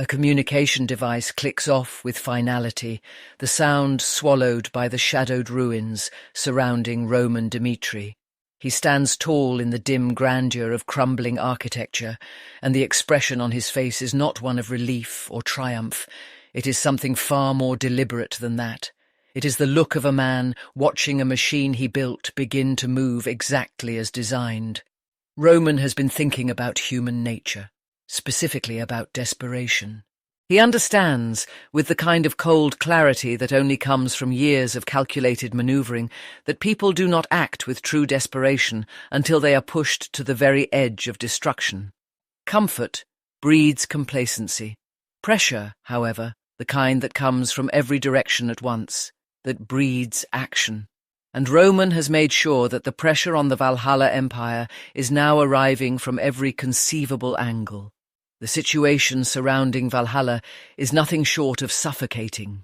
A communication device clicks off with finality, the sound swallowed by the shadowed ruins surrounding Roman Dmitri. He stands tall in the dim grandeur of crumbling architecture, and the expression on his face is not one of relief or triumph. It is something far more deliberate than that. It is the look of a man watching a machine he built begin to move exactly as designed. Roman has been thinking about human nature, specifically about desperation. He understands, with the kind of cold clarity that only comes from years of calculated manoeuvring, that people do not act with true desperation until they are pushed to the very edge of destruction. Comfort breeds complacency. Pressure, however, the kind that comes from every direction at once, that breeds action. And Roman has made sure that the pressure on the Valhalla Empire is now arriving from every conceivable angle. The situation surrounding Valhalla is nothing short of suffocating.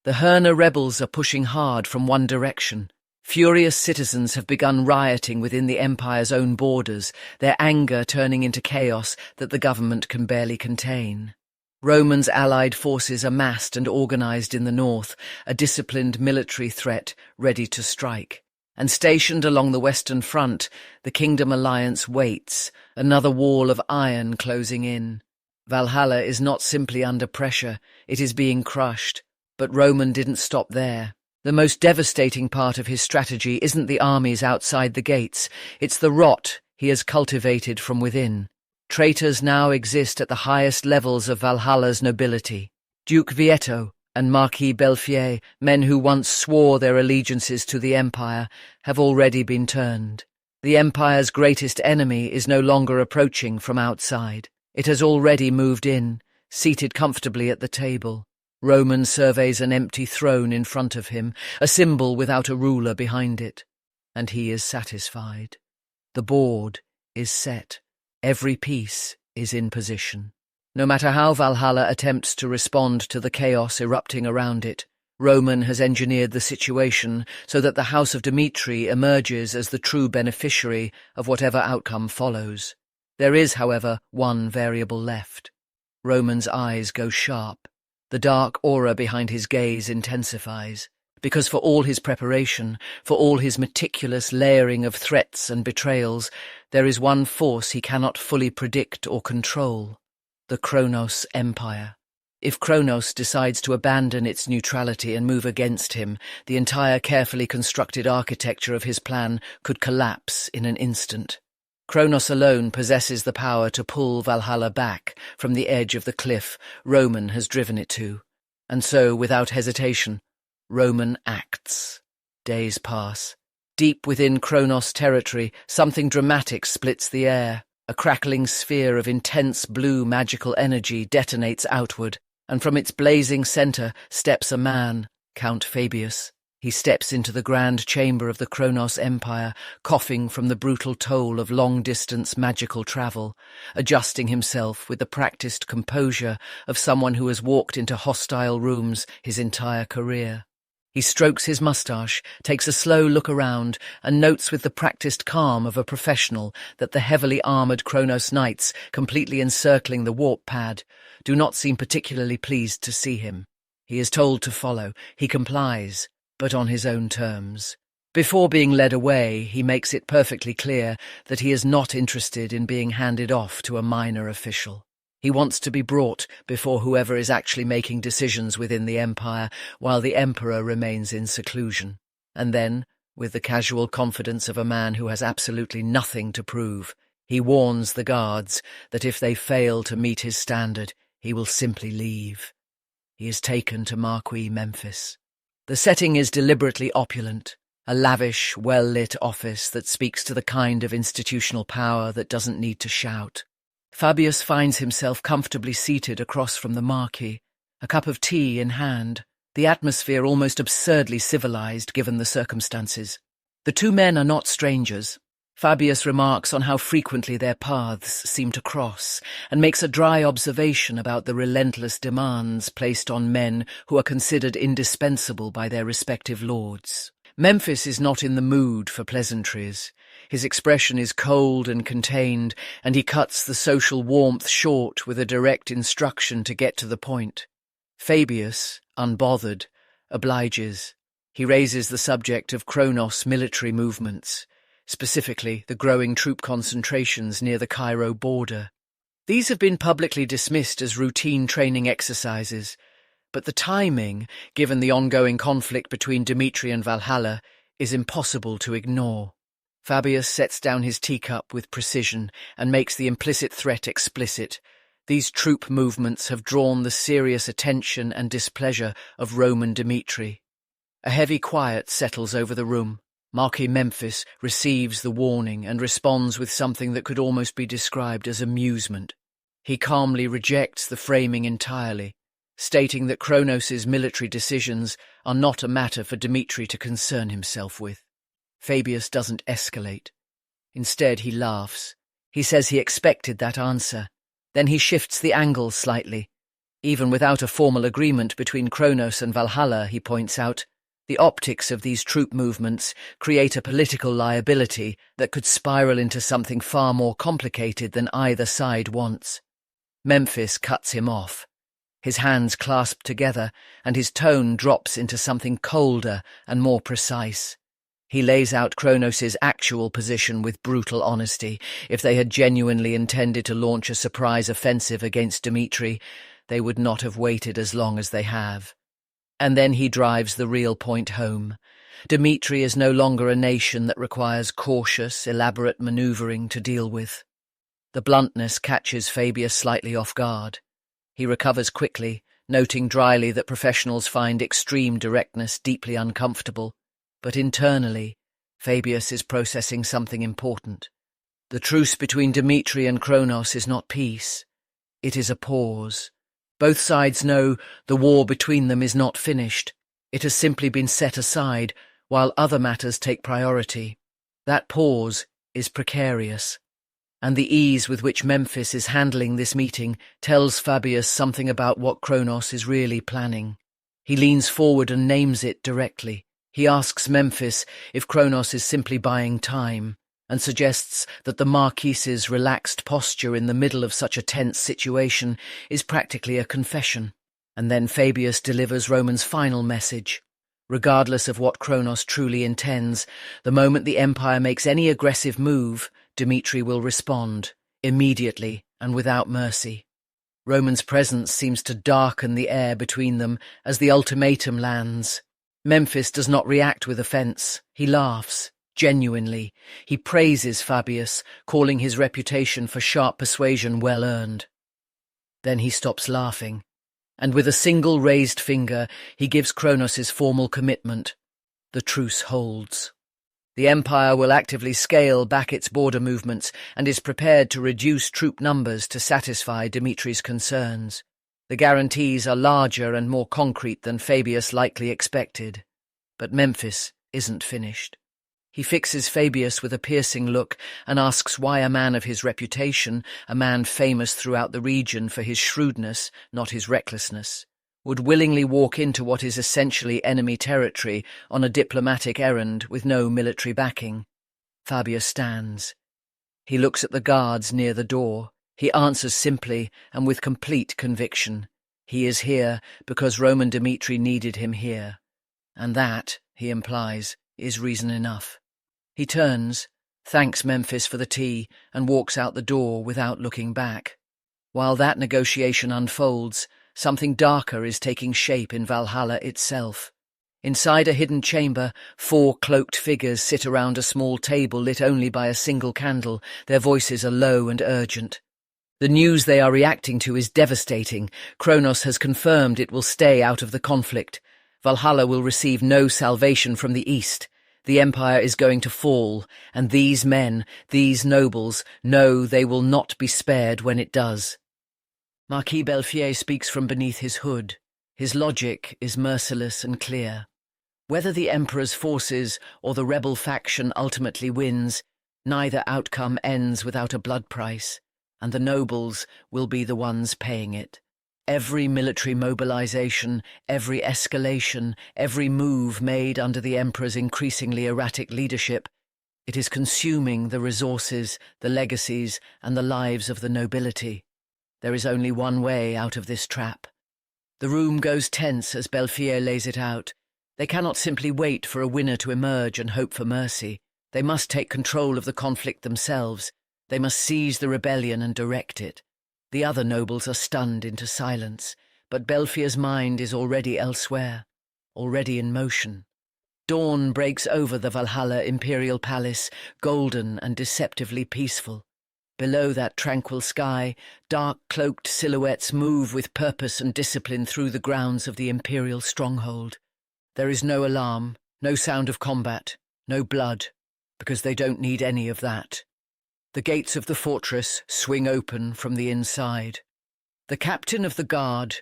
The Herna rebels are pushing hard from one direction. Furious citizens have begun rioting within the Empire's own borders, their anger turning into chaos that the government can barely contain. Roman's allied forces are massed and organized in the north, a disciplined military threat ready to strike. And stationed along the Western Front, the Kingdom Alliance waits, another wall of iron closing in. Valhalla is not simply under pressure, it is being crushed. But Roman didn't stop there. The most devastating part of his strategy isn't the armies outside the gates, it's the rot he has cultivated from within. Traitors now exist at the highest levels of Valhalla's nobility. Duke Vieto and Marquis Belfier, men who once swore their allegiances to the Empire, have already been turned. The Empire's greatest enemy is no longer approaching from outside. It has already moved in, seated comfortably at the table. Roman surveys an empty throne in front of him, a symbol without a ruler behind it. And he is satisfied. The board is set. Every piece is in position. No matter how Valhalla attempts to respond to the chaos erupting around it, Roman has engineered the situation so that the House of Dmitri emerges as the true beneficiary of whatever outcome follows. There is, however, one variable left. Roman's eyes go sharp. The dark aura behind his gaze intensifies, because for all his preparation, for all his meticulous layering of threats and betrayals, there is one force he cannot fully predict or control: the Kronos Empire. If Kronos decides to abandon its neutrality and move against him, the entire carefully constructed architecture of his plan could collapse in an instant. Kronos alone possesses the power to pull Valhalla back from the edge of the cliff Roman has driven it to. And so, without hesitation, Roman acts. Days pass. Deep within Kronos territory, something dramatic splits the air. A crackling sphere of intense blue magical energy detonates outward, and from its blazing centre steps a man, Count Fabius. He steps into the grand chamber of the Kronos Empire, coughing from the brutal toll of long-distance magical travel, adjusting himself with the practiced composure of someone who has walked into hostile rooms his entire career. He strokes his moustache, takes a slow look around, and notes with the practiced calm of a professional that the heavily armoured Kronos knights, completely encircling the warp pad, do not seem particularly pleased to see him. He is told to follow. He complies, but on his own terms. Before being led away, he makes it perfectly clear that he is not interested in being handed off to a minor official. He wants to be brought before whoever is actually making decisions within the Empire, while the Emperor remains in seclusion. And then, with the casual confidence of a man who has absolutely nothing to prove, he warns the guards that if they fail to meet his standard, he will simply leave. He is taken to Marquis Memphis. The setting is deliberately opulent, a lavish, well-lit office that speaks to the kind of institutional power that doesn't need to shout. Fabius finds himself comfortably seated across from the Marquis, a cup of tea in hand, the atmosphere almost absurdly civilized given the circumstances. The two men are not strangers. Fabius remarks on how frequently their paths seem to cross, and makes a dry observation about the relentless demands placed on men who are considered indispensable by their respective lords. Memphis is not in the mood for pleasantries. His expression is cold and contained, and he cuts the social warmth short with a direct instruction to get to the point. Fabius, unbothered, obliges. He raises the subject of Kronos military movements, specifically the growing troop concentrations near the Cairo border. These have been publicly dismissed as routine training exercises, but the timing, given the ongoing conflict between Dmitri and Valhalla, is impossible to ignore. Fabius sets down his teacup with precision and makes the implicit threat explicit. These troop movements have drawn the serious attention and displeasure of Roman Dmitri. A heavy quiet settles over the room. Marquis Memphis receives the warning and responds with something that could almost be described as amusement. He calmly rejects the framing entirely, stating that Kronos's military decisions are not a matter for Dmitri to concern himself with. Fabius doesn't escalate. Instead, he laughs. He says he expected that answer. Then he shifts the angle slightly. Even without a formal agreement between Kronos and Valhalla, he points out, the optics of these troop movements create a political liability that could spiral into something far more complicated than either side wants. Memphis cuts him off. His hands clasp together, and his tone drops into something colder and more precise. He lays out Kronos's actual position with brutal honesty. If they had genuinely intended to launch a surprise offensive against Dmitri, they would not have waited as long as they have. And then he drives the real point home. Dmitri is no longer a nation that requires cautious, elaborate manoeuvring to deal with. The bluntness catches Fabius slightly off guard. He recovers quickly, noting dryly that professionals find extreme directness deeply uncomfortable. But internally, Fabius is processing something important. The truce between Dmitri and Kronos is not peace. It is a pause. Both sides know the war between them is not finished. It has simply been set aside, while other matters take priority. That pause is precarious. And the ease with which Memphis is handling this meeting tells Fabius something about what Kronos is really planning. He leans forward and names it directly. He asks Memphis if Kronos is simply buying time, and suggests that the Marquis's relaxed posture in the middle of such a tense situation is practically a confession. And then Fabius delivers Roman's final message. Regardless of what Kronos truly intends, the moment the Empire makes any aggressive move, Dmitri will respond, immediately and without mercy. Roman's presence seems to darken the air between them as the ultimatum lands. Memphis does not react with offence. He laughs, genuinely. He praises Fabius, calling his reputation for sharp persuasion well earned. Then he stops laughing, and with a single raised finger he gives Kronos his formal commitment. The truce holds. The Empire will actively scale back its border movements and is prepared to reduce troop numbers to satisfy Dmitri's concerns. The guarantees are larger and more concrete than Fabius likely expected. But Memphis isn't finished. He fixes Fabius with a piercing look and asks why a man of his reputation, a man famous throughout the region for his shrewdness, not his recklessness, would willingly walk into what is essentially enemy territory on a diplomatic errand with no military backing. Fabius stands. He looks at the guards near the door. He answers simply and with complete conviction. He is here because Roman Dmitri needed him here. And that, he implies, is reason enough. He turns, thanks Memphis for the tea, and walks out the door without looking back. While that negotiation unfolds, something darker is taking shape in Valhalla itself. Inside a hidden chamber, 4 cloaked figures sit around a small table lit only by a single candle. Their voices are low and urgent. The news they are reacting to is devastating. Kronos has confirmed it will stay out of the conflict. Valhalla will receive no salvation from the east. The Empire is going to fall, and these men, these nobles, know they will not be spared when it does. Marquis Belfier speaks from beneath his hood. His logic is merciless and clear. Whether the Emperor's forces or the rebel faction ultimately wins, neither outcome ends without a blood price, and the nobles will be the ones paying it. Every military mobilization, every escalation, every move made under the Emperor's increasingly erratic leadership It is consuming the resources, the legacies, and the lives of the nobility. There is only one way out of this trap. The room goes tense as Belfier lays it out. They cannot simply wait for a winner to emerge and hope for mercy. They must take control of the conflict themselves. They must seize the rebellion and direct it. The other nobles are stunned into silence, but Belfier's mind is already elsewhere, already in motion. Dawn breaks over the Valhalla Imperial Palace, golden and deceptively peaceful. Below that tranquil sky, dark-cloaked silhouettes move with purpose and discipline through the grounds of the Imperial stronghold. There is no alarm, no sound of combat, no blood, because they don't need any of that. The gates of the fortress swing open from the inside. The captain of the guard,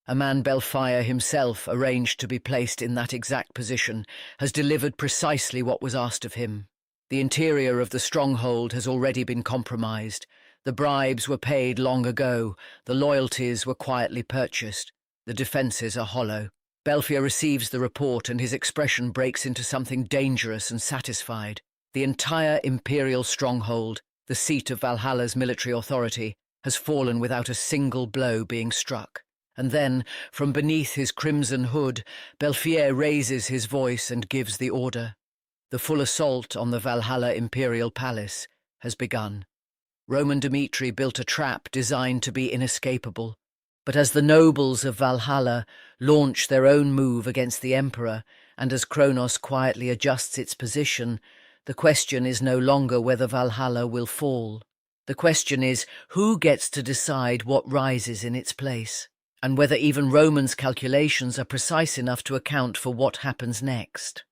a man Belfier himself arranged to be placed in that exact position, has delivered precisely what was asked of him. The interior of the stronghold has already been compromised. The bribes were paid long ago. The loyalties were quietly purchased. The defences are hollow. Belfier receives the report and his expression breaks into something dangerous and satisfied. The entire Imperial stronghold, the seat of Valhalla's military authority, has fallen without a single blow being struck. And then, from beneath his crimson hood, Belfier raises his voice and gives the order. The full assault on the Valhalla Imperial Palace has begun. Roman Dmitri built a trap designed to be inescapable. But as the nobles of Valhalla launch their own move against the Emperor, and as Kronos quietly adjusts its position, the question is no longer whether Valhalla will fall. The question is who gets to decide what rises in its place, and whether even Roman's calculations are precise enough to account for what happens next.